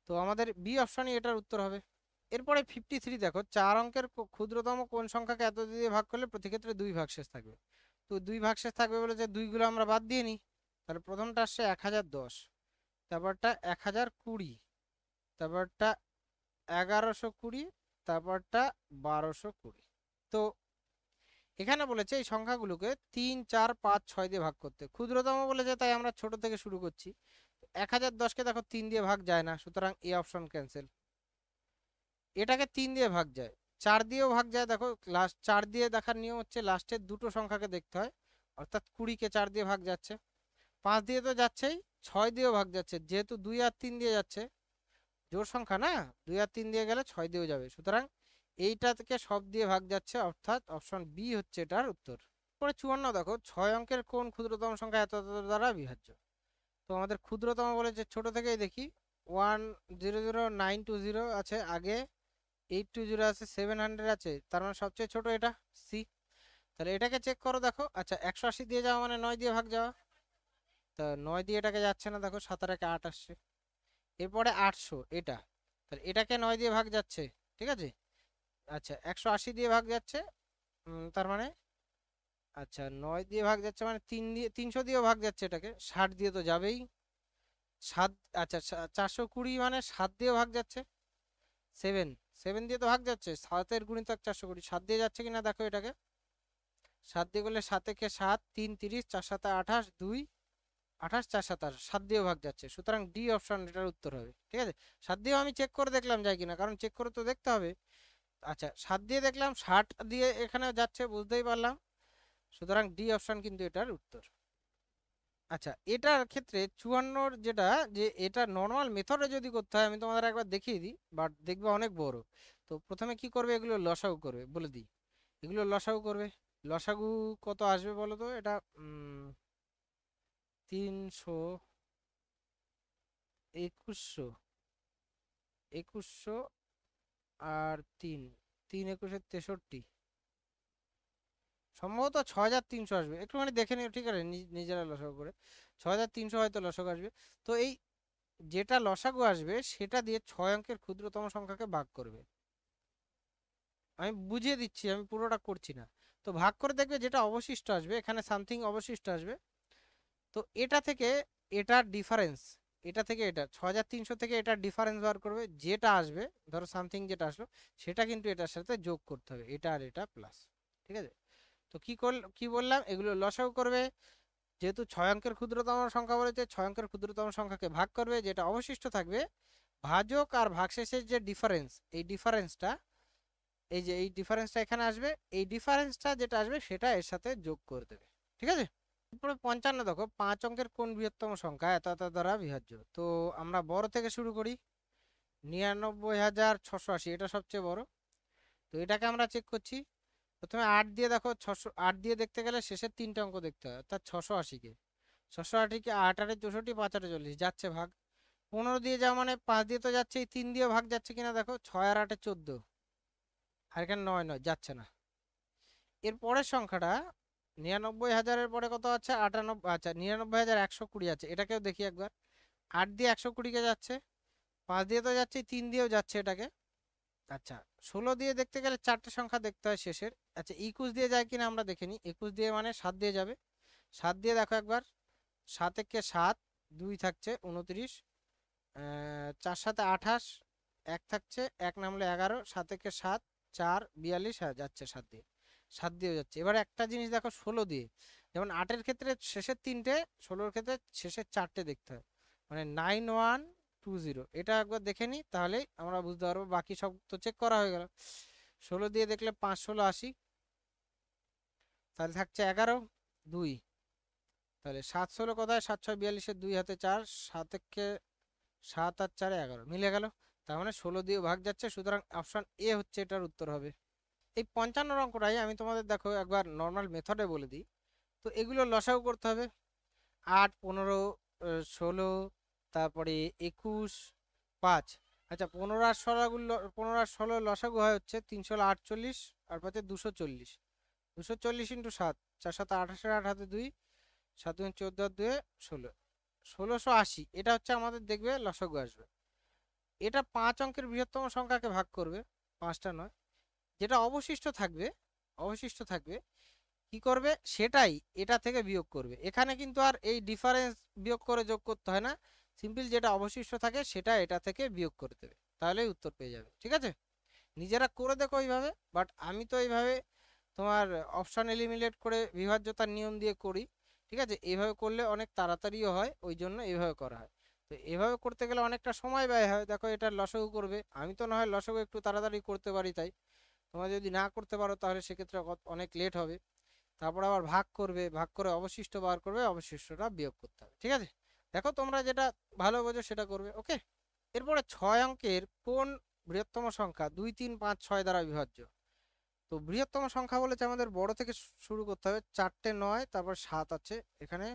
Speaker 1: তো আমাদের বি অপশনই এটার উত্তর হবে। এরপরে 53 দেখো, 4 অঙ্কের ক্ষুদ্রতম কোন সংখ্যাকে এত দিয়ে ভাগ করলে প্রতি ক্ষেত্রে 2 ভাগশেষ থাকবে। তো 2 ভাগশেষ থাকবে বলে যে 2 গুলো আমরা বাদ দিয়ে নিই। তাহলে প্রথমটা আসছে 1010, তারপরটা 1020, তারপরটা 1120, তারপরটা 1220। তো এখানে বলেছে এই সংখ্যাগুলোকে 3 4 5 6 দিয়ে ভাগ করতে, ক্ষুদ্রতম বলেছে তাই আমরা ছোট থেকে শুরু করছি। 1010কে দেখো 3 দিয়ে ভাগ যায় না, সুতরাং এই অপশন ক্যান্সেল। এটাকে 3 দিয়ে ভাগ যায়, 4 দিয়েও ভাগ যায়, দেখো লাস্ট 4 দিয়ে দেখার নিয়ম হচ্ছে লাস্টের দুটো সংখ্যাকে দেখতে হয়, অর্থাৎ 20-কে 4 দিয়ে ভাগ যাচ্ছে, 5 দিয়ে তো যাচ্ছেই, 6 দিয়েও ভাগ যাচ্ছে, যেহেতু 2 আর 3 দিয়ে যাচ্ছে, জোড় সংখ্যা না, 2 আর 3 দিয়ে গেলে 6 দিয়েও যাবে, সুতরাং এইটা থেকে সব দিয়ে ভাগ যাচ্ছে, অর্থাৎ অপশন বি হচ্ছে এটার উত্তর। পরে 54 দেখো, 6 অঙ্কের কোন ক্ষুদ্রতম সংখ্যা এত এত দ্বারা বিভাজ্য। তো আমাদের ক্ষুদ্রতম বলেছে, ছোট থেকেই দেখি, 100920 আছে আগে, 820 আছে, 700 আছে, তার মানে সবচেয়ে ছোট এটা, সি। তাহলে এটাকে চেক করো দেখো। আচ্ছা, 180 দিয়ে যাওয়া মানে 9 দিয়ে ভাগ যাওয়া, তা 9 দিয়ে এটাকে যাচ্ছে না, দেখো 7 আর 1 8 আসছে। এরপরে 800, এটা, তাহলে এটাকে 9 দিয়ে ভাগ যাচ্ছে, ঠিক আছে? আচ্ছা, 180 দিয়ে ভাগ যাচ্ছে, তার মানে, আচ্ছা 9 দিয়ে ভাগ যাচ্ছে মানে 3 দিয়ে, 300 দিয়েও ভাগ যাচ্ছে, এটাকে 60 দিয়ে তো যাবেই, 7, আচ্ছা 420 মানে 7 দিয়েও ভাগ যাচ্ছে, 7 7 দিয়ে তো ভাগ যাচ্ছে, 7-এর গুণিতক 420, 7 দিয়ে যাচ্ছে কিনা দেখো এটাকে, 7 দিয়ে করলে 7 একে 7, 3 30, 4 7 28, 2 28, 4 7 28, 7 দিয়েও ভাগ যাচ্ছে, সুতরাং ডি অপশন এটার উত্তর হবে, ঠিক আছে? 7 দিয়েও আমি চেক করে দেখলাম যায় কিনা, কারণ চেক করে তো দেখতে হবে। আচ্ছা, 7 দিয়ে দেখলাম, 60 দিয়ে এখানে যাচ্ছে, বুঝতেই পারলাম, সুতরাং ডি অপশন কিন্তু এটার উত্তর। আচ্ছা, এটার ক্ষেত্রে 54 যেটা, যে এটা নর্মাল মেথডে যদি করতে হয়, আমি তোমাদের একবার দেখিয়ে দিই, বাট দেখবে অনেক বড়। তো প্রথমে কি করবে, এগুলো লসাগু করবে, বলে দিই, এগুলো লসাগু করবে। লসাগু কত আসবে বলো তো, এটা 300, 2100, 2100 আর 3, 3 21 63, সম্ভবত 6300 আসবে, একটুখানি দেখে নিও, ঠিক আছে? নিজেরা লসাগু করে 6300 হয়তো লসাগু আসবে। তো এই যেটা লসাগু আসবে সেটা দিয়ে 6 অঙ্কের ক্ষুদ্রতম সংখ্যাকে ভাগ করবে। আমি বুঝিয়ে দিচ্ছি, আমি পুরোটা করছি না। তো ভাগ করে দেখবে যেটা অবশিষ্ট আসবে, এখানে সামথিং অবশিষ্ট আসবে, তো এটা থেকে এটার ডিফারেন্স, এটা থেকে এটা 6300 থেকে এটার ডিফারেন্স বার করবে, যেটা আসবে ধরো সামথিং যেটা আসলো সেটা কিন্তু এটার সাথে যোগ করতে হবে, এটা আর এটা প্লাস। ঠিক আছে, তো কি বললাম, এগুলো লসাগু করবে, যেহেতু 6 অঙ্কের ক্ষুদ্রতম সংখ্যা বলেছে 6 অঙ্কের ক্ষুদ্রতম সংখ্যাকে ভাগ করবে, যেটা অবশিষ্ট থাকবে ভাজক আর ভাগশেষের যে ডিফারেন্স, এই ডিফারেন্সটা, এই যে এই ডিফারেন্সটা এখানে আসবে, এই ডিফারেন্সটা যেটা আসবে সেটা এর সাথে যোগ করে দেবে। ঠিক আছে, তারপরে 55 দেখো 5 অঙ্কের কোন বৃহত্তম সংখ্যা এত এত দ্বারা বিভাজ্য। তো আমরা বড় থেকে শুরু করি, 99,680 এটা সবচেয়ে বড়। তো এটাকে আমরা চেক করছি, প্রথমে 8 দিয়ে দেখো, 600 8 দিয়ে দেখতে গেলে শেষের 3টে অঙ্ক দেখতে হয়, অর্থাৎ 680কে, 680কে 8 8 64 5 8 40 যাচ্ছে ভাগ, 15 দিয়ে যাওয়া মানে 5 দিয়ে তো যাচ্ছে, এই 3 দিয়ে ভাগ যাচ্ছে কিনা দেখো, 6 আর 8 14, আর এখানে 9 9 যাচ্ছে না। এর পরের সংখ্যাটা 99,000-এর পরে কত আছে 98, আচ্ছা 99,120 আছে, এটাকেও দেখি একবার, 8 দিয়ে 120কে যাচ্ছে, 5 দিয়ে তো যাচ্ছে, 3 দিয়েও যাচ্ছে এটাকে। আচ্ছা 16 দিয়ে দেখতে গেলে 4টে সংখ্যা দেখতে হয় শেষের, আচ্ছা 21 দিয়ে যায় কিনা আমরা দেখে নিই, 21 দিয়ে মানে 7 দিয়ে যাবে, 7 দিয়ে দেখো একবার, 7 একে 7, 2 থাকছে 29, 4 7 28, 1 থাকছে, 1 নামলে 11, 7 একে 7, 4 42, হ্যাঁ যাচ্ছে 7 দিয়ে, 7 দিয়েও যাচ্ছে। এবার একটা জিনিস দেখো 16 দিয়ে, যেমন 8-এর ক্ষেত্রে শেষের 3টে, 16-এর ক্ষেত্রে শেষের 4টে দেখতে হয়, মানে 9120, এটা একবার দেখে নিই তাহলেই আমরা বুঝতে পারবো, বাকি সব তো চেক করা হয়ে গেল। 16 দিয়ে দেখলে 5 16 80, তাহলে থাকছে 11 2, তাহলে 7 16 কোথায়, 7 6 42-এর 2 হাতে 4, 7 একে 7 আর 4 11 মিলে গেল, তার মানে 16 দিয়ে ভাগ যাচ্ছে, সুতরাং অপশন এ হচ্ছে এটার উত্তর হবে। এই 55 অঙ্কটাই আমি তোমাদের দেখো একবার নর্মাল মেথডে বলে দিই। তো এগুলো লসাগু করতে হবে, 8 15 16, তারপরে 21 5, আচ্ছা 15 আর 16 গুলো, 15 আর 16 লসাগু হয় হচ্ছে 348, আর পাচ্ছে 240, 240 ইন্টু 7, 4 7 28, 8 হাতে 2, 7 14 আর 2 16, 1680, এটা হচ্ছে আমাদের দেখবে লসাগু আসবে। এটা 5 অঙ্কের বৃহত্তম সংখ্যাকে ভাগ করবে, 5টা নয়, যেটা অবশিষ্ট থাকবে কি করবে, সেটাই এটা থেকে বিয়োগ করবে, এখানে কিন্তু আর এই ডিফারেন্স বিয়োগ করে যোগ করতে হয় না, সিম্পল যেটা অবশিষ্ট থাকে সেটা এটা থেকে বিয়োগ করে দেবে, তাহলেই উত্তর পেয়ে যাবে। ঠিক আছে, নিজেরা করে দেখো এইভাবে, বাট আমি তো এইভাবে তোমার অপশন এলিমিনেট করে বিভাজ্যতার নিয়ম দিয়ে করি। ঠিক আছে, এইভাবে করলে অনেক তাড়াতাড়িও হয়, ওই জন্য এইভাবে করা হয়। তো এভাবে করতে গেলে অনেকটা সময় ব্যয় হয়, দেখো এটা লসাগু করবে, আমি তো না হয় লসাগু একটু তাড়াতাড়ি করতে পারি, তাই তোমরা যদি না করতে পারো তাহলে সেক্ষেত্রে অনেক লেট হবে। তারপর আবার ভাগ করবে, ভাগ করে অবশিষ্ট বার করবে, অবশিষ্টটা বিয়োগ করতে হবে। ঠিক আছে, দেখো তোমরা যেটা ভালো বোঝো সেটা করবে। ওকে, এরপরে 6 অঙ্কের কোন বৃহত্তম সংখ্যা 2 3 5 6 দ্বারা বিভাজ্য। তো বৃহত্তম সংখ্যা বলেছে আমাদের বড় থেকে শুরু করতে হবে, 4টে 9, তারপর 7 আছে, এখানে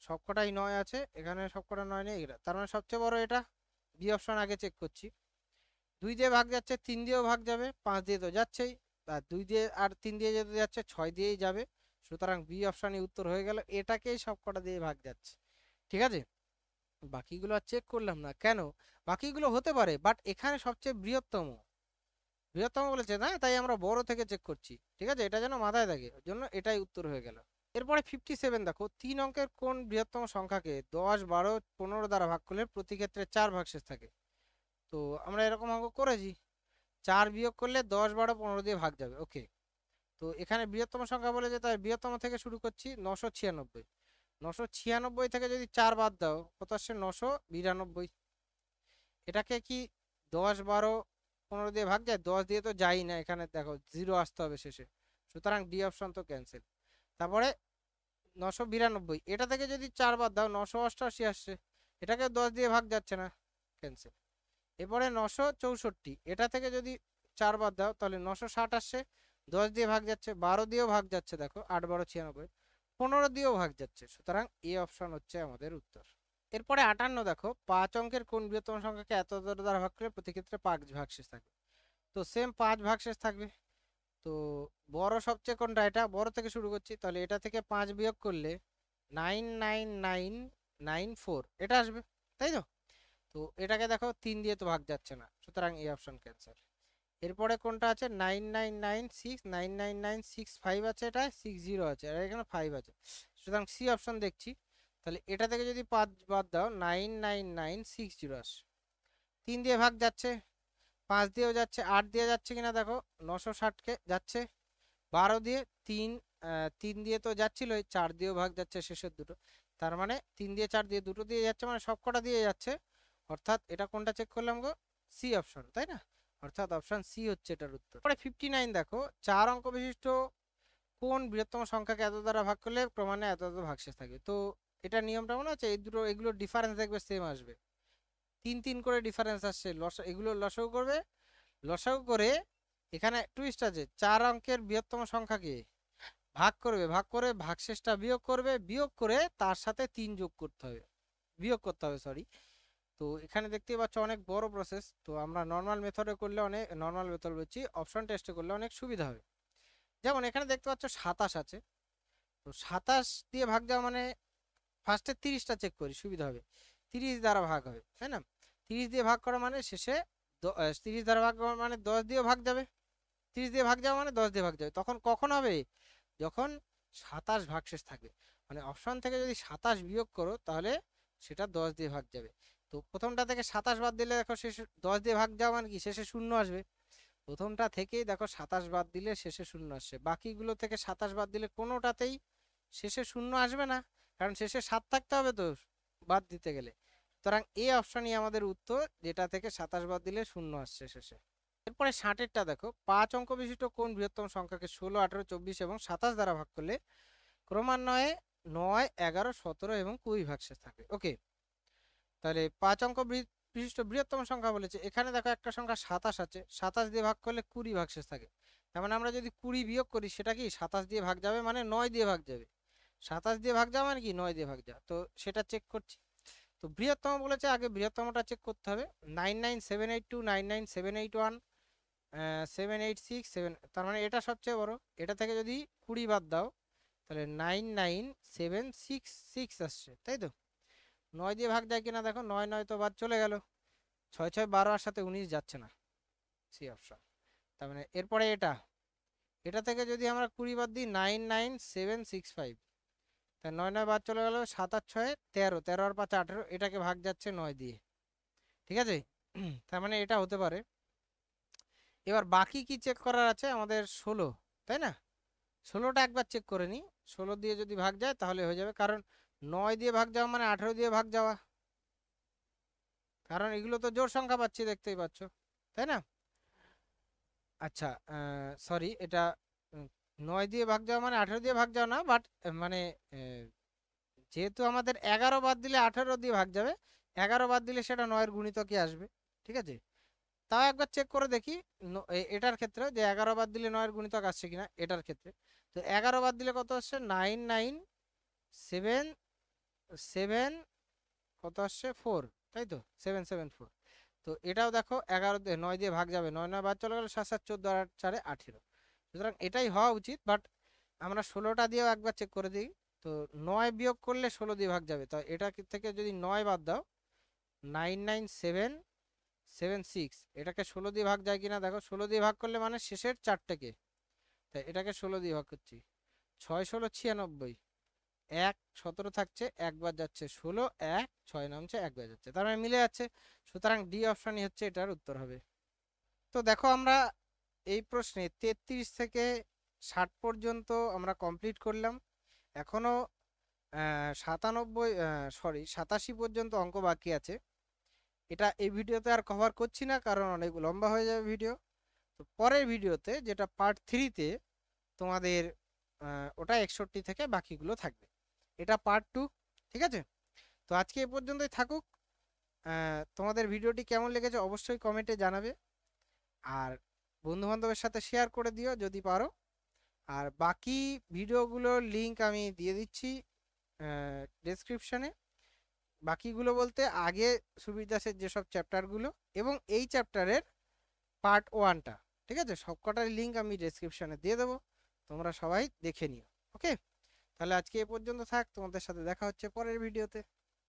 Speaker 1: সবকটাই 9 আছে, এখানে সবকটা 9 নেই, এটা তার মানে সবচেয়ে বড় এটা, বি অপশন আগে চেক করছি। 2 দিয়ে ভাগ যাচ্ছে, 3 দিয়েও ভাগ যাবে, 5 দিয়ে তো যাচ্ছেই, আর 2 দিয়ে আর 3 দিয়ে যেতে যাচ্ছে 6 দিয়েই যাবে, সুতরাং বি অপশনই উত্তর হয়ে গেল, এটাকেই সবকটা দিয়ে ভাগ যাচ্ছে। ঠিক আছে, বাকিগুলো আর চেক করলাম না কেন, বাকিগুলো হতে পারে, বাট এখানে সবচেয়ে বৃহত্তম, বৃহত্তম বলেছে না, তাই আমরা বড় থেকে চেক করছি। ঠিক আছে, এটা যেন মাথায় থাকে, ওর জন্য এটাই উত্তর হয়ে গেল। এরপরে 57 দেখো, 3 অঙ্কের কোন বৃহত্তম সংখ্যাকে 10 12 15 দ্বারা ভাগ করলে প্রতি ক্ষেত্রে 4 ভাগশেষ থাকে। তো আমরা এরকম অঙ্ক করেছি, 4 বিয়োগ করলে 10 12 15 দিয়ে ভাগ যাবে। ওকে, তো এখানে বৃহত্তম সংখ্যা বলেছে, তাই বৃহত্তম থেকে শুরু করছি, 996, 996 থেকে যদি 4 বাদ দাও কত আসছে, 992, এটাকে কি 10 12 15 দিয়ে ভাগ যায়, 10 দিয়ে তো যাই না, এখানে দেখো 0 আসতে হবে শেষে, সুতরাং ডি অপশন তো ক্যান্সেল। তারপরে 992, এটা থেকে যদি 4 বাদ দাও 988 আসছে, এটাকে 10 দিয়ে ভাগ যাচ্ছে না, ক্যান্সেল। এরপরে 964, এটা থেকে যদি 4 বাদ দাও তাহলে 960 আসছে, 10 দিয়ে ভাগ যাচ্ছে, 12 দিয়েও ভাগ যাচ্ছে, দেখো 8 12 96, 15 দিয়েও ভাগ যাচ্ছে, সুতরাং এ অপশন হচ্ছে আমাদের উত্তর। এরপরে 58 দেখো, 5 অঙ্কের কোন বৃহত্তম সংখ্যাকে এত দ্বারা ভাগ করলে প্রতি ক্ষেত্রে 5 ভাগশেষ থাকবে। তো সেম 5 ভাগশেষ থাকবে, তো বড় সবচেয়ে কোনটা, এটা বড় থেকে শুরু করছি, তাহলে এটা থেকে 5 বিয়োগ করলে 99994 এটা আসবে, তাই তো। তো এটাকে দেখো 3 দিয়ে তো ভাগ যাচ্ছে না, সুতরাং এই অপশন ক্যান্সেল। এরপরে কোনটা আছে, 9996, 99965 আছে, এটা 60 আছে, আর এখানে 5 আছে, সুতরাং সি অপশন দেখছি। তাহলে এটা থেকে যদি 5 বাদ দাও 99960 আসে। 3 দিয়ে ভাগ যাচ্ছে, 5 দিয়েও যাচ্ছে, 8 দিয়ে যাচ্ছে কিনা দেখো, 960কে যাচ্ছে, 12 দিয়ে, 3 দিয়ে তো যাচ্ছিলই, 4 দিয়েও ভাগ যাচ্ছে শেষের দুটো। তার মানে 3 দিয়ে 4 দিয়ে দুটো দিয়ে যাচ্ছে, মানে সবকটা দিয়ে যাচ্ছে। অর্থাৎ এটা কোনটা চেক করলাম গো, সি অপশন, তাই না? অর্থাৎ অপশন সি হচ্ছে এটার উত্তর। পরে 59 দেখো, 4 অঙ্ক বিশিষ্ট কোন বৃহত্তম সংখ্যাকে এত দ্বারা ভাগ করলে ক্রমান্বয়ে এত এত ভাগশেষ থাকে। তো এটা নিয়মটা মনে আছে, এই দুটো এগুলোর ডিফারেন্স দেখবে সেম আসবে, 3 3 করে ডিফারেন্স আসছে, এগুলো লসাগু করবে, লসাগু করে এখানে টুইস্ট আছে, 4 অঙ্কের বৃহত্তম সংখ্যাকে ভাগ করবে, ভাগ করে ভাগশেষটা বিয়োগ করবে, বিয়োগ করে তার সাথে 3 যোগ করতে হবে, বিয়োগ করতে হবে সরি। তো এখানে দেখতেই পাচ্ছ অনেক বড় প্রসেস। তো আমরা নর্মাল মেথডে করলে অনেক, নর্মাল মেথড বলছি, অপশন টেস্টে করলে অনেক সুবিধা হবে। যেমন এখানে দেখতে পাচ্ছ 27 আছে, তো 27 দিয়ে ভাগ যাওয়া মানে ফার্স্টে 30টা চেক করি, সুবিধা হবে, 30 দ্বারা ভাগ হবে, তাই না? 30 দিয়ে ভাগ করা মানে শেষে 30 দ্বারা ভাগ করা মানে 10 দিয়ে ভাগ যাবে, 30 দিয়ে ভাগ যাওয়া মানে 10 দিয়ে ভাগ যাবে। তখন কখন হবে, যখন 27 ভাগশেষ থাকবে। মানে অপশন থেকে যদি 27 বিয়োগ করো তাহলে সেটা 10 দিয়ে ভাগ যাবে। তো প্রথমটা থেকে 27 বাদ দিলে দেখো শেষে 10 দিয়ে ভাগ যাওয়া মানে কি, শেষে শূন্য আসবে। প্রথমটা থেকেই দেখো 27 বাদ দিলে শেষে শূন্য আসছে, বাকিগুলো থেকে 27 বাদ দিলে কোনোটাতেই শেষে শূন্য আসবে না, কারণ শেষে 7 থাকতে হবে তো বাদ দিতে গেলে। সুতরাং এই অপশনই আমাদের উত্তর, যেটা থেকে 27 বাদ দিলে শূন্য আসছে শেষে। এরপরে 60-এরটা দেখো, 5 অঙ্ক বিশিষ্ট কোন বৃহত্তম সংখ্যাকে 16, 18, 24 এবং 27 দ্বারা ভাগ করলে ক্রমান্বয়ে 9, 11, 17 এবং 20 ভাগশেষ থাকে। ওকে, তাহলে 5 অঙ্ক বিশিষ্ট বৃহত্তম সংখ্যা বলেছে, এখানে দেখো একটা সংখ্যা 27 আছে, 27 দিয়ে ভাগ করলে 20 ভাগশেষ থাকে। তার মানে আমরা যদি 20 বিয়োগ করি সেটা কি 27 দিয়ে ভাগ যাবে, মানে 9 দিয়ে ভাগ যাবে। 27 দিয়ে ভাগ যাওয়া মানে কি 9 দিয়ে ভাগ যাওয়া। তো সেটা চেক করছি। তো বৃহত্তম বলেছে, আগে বৃহত্তমটা চেক করতে হবে, 99782, 99781, 786, তার মানে এটা সবচেয়ে বড়। এটা থেকে যদি 20 বাদ দাও তাহলে 99766 আসছে, তাই তো? 9 দিয়ে ভাগ যায় কিনা দেখো, 9 9 তো বাদ চলে গেল, 6 6 12 আর সাথে 19 যাচ্ছে না, সি অপশন। তার মানে এরপরে এটা থেকে যদি আমরা 20 বাদ দিই 99765, তাই 9 9 বাদ চলে গেল, 7 আর 6 13, 13 আর 5 18, এটাকে ভাগ যাচ্ছে 9 দিয়ে, ঠিক আছে? তার মানে এটা হতে পারে। এবার বাকি কি চেক করার আছে আমাদের, 16, তাই না? 16টা একবার চেক করে নিই, 16 দিয়ে যদি ভাগ যায় তাহলে হয়ে যাবে, কারণ 9 দিয়ে ভাগ যাওয়া মানে 18 দিয়ে ভাগ যাওয়া, কারণ এগুলো তো জোড় সংখ্যা পাচ্ছি, দেখতেই পাচ্ছ, তাই না? আচ্ছা, সরি, এটা 9 দিয়ে ভাগ যাওয়া মানে 18 দিয়ে ভাগ যাওয়া না, বাট মানে যেহেতু আমাদের 11 বাদ দিলে 18 দিয়ে ভাগ যাবে, 11 বাদ দিলে সেটা 9 এর গুণিতকই আসবে, ঠিক আছে? তাও একবার চেক করে দেখি এটার ক্ষেত্রে, যে 11 বাদ দিলে 9 এর গুণিতক আসছে কিনা এটার ক্ষেত্রে। তো 11 বাদ দিলে কত আসছে, 997 কত আসছে 4, তাই তো, 774। তো এটাও দেখো 11 দিয়ে 9 দিয়ে ভাগ যাবে, 9 9 বাদ চলে গেল, 7 7 14 আর 4 18। সুতরাং এটাই হওয়া উচিত, বাট আমরা 16টা দিয়েও একবার চেক করে দিই। তো 9 বিয়োগ করলে 16 দিয়ে ভাগ যাবে, তো এটা থেকে যদি 9 বাদ দাও 99776, এটাকে 16 দিয়ে ভাগ যায় কিনা দেখো, 16 দিয়ে ভাগ করলে মানে শেষের 4টাকে, তাই এটাকে 16 দিয়ে ভাগ করছি, 6 16 96, 1 17 থাকছে, একবার যাচ্ছে 16, 1 6 নামছে, একবার যাচ্ছে, তার মানে মিলে যাচ্ছে। সুতরাং ডি অপশনই হচ্ছে এটার উত্তর হবে। তো দেখো আমরা এই প্রশ্নে 33 থেকে 60 পর্যন্ত আমরা কমপ্লিট করলাম, এখনো 87 পর্যন্ত অঙ্ক বাকি আছে। এটা এই ভিডিওতে আর কভার করছি না, কারণ অনেক লম্বা হয়ে যাবে ভিডিও। তো পরের ভিডিওতে, যেটা পার্ট 3-তে, তোমাদের ওটা 61 থেকে বাকিগুলো থাকবে, এটা পার্ট 2, ঠিক আছে? তো আজকে এ পর্যন্তই থাকুক। তোমাদের ভিডিওটি কেমন লেগেছে অবশ্যই কমেন্টে জানাবে, আর বন্ধু বান্ধবের সাথে শেয়ার করে দিও যদি পারো। আর বাকি ভিডিওগুলোর লিংক আমি দিয়ে দিচ্ছি ডেসক্রিপশনে। বাকিগুলো বলতে আগে সুবীর দাসের যেসব চ্যাপ্টারগুলো এবং এই চ্যাপ্টারের পার্ট 1টা, ঠিক আছে, সবকটার লিংক আমি ডেসক্রিপশনে দিয়ে দেবো, তোমরা সবাই দেখে নিও। ওকে, তাহলে আজকে এ পর্যন্ত থাক, তোমাদের সাথে দেখা হচ্ছে পরের ভিডিওতে।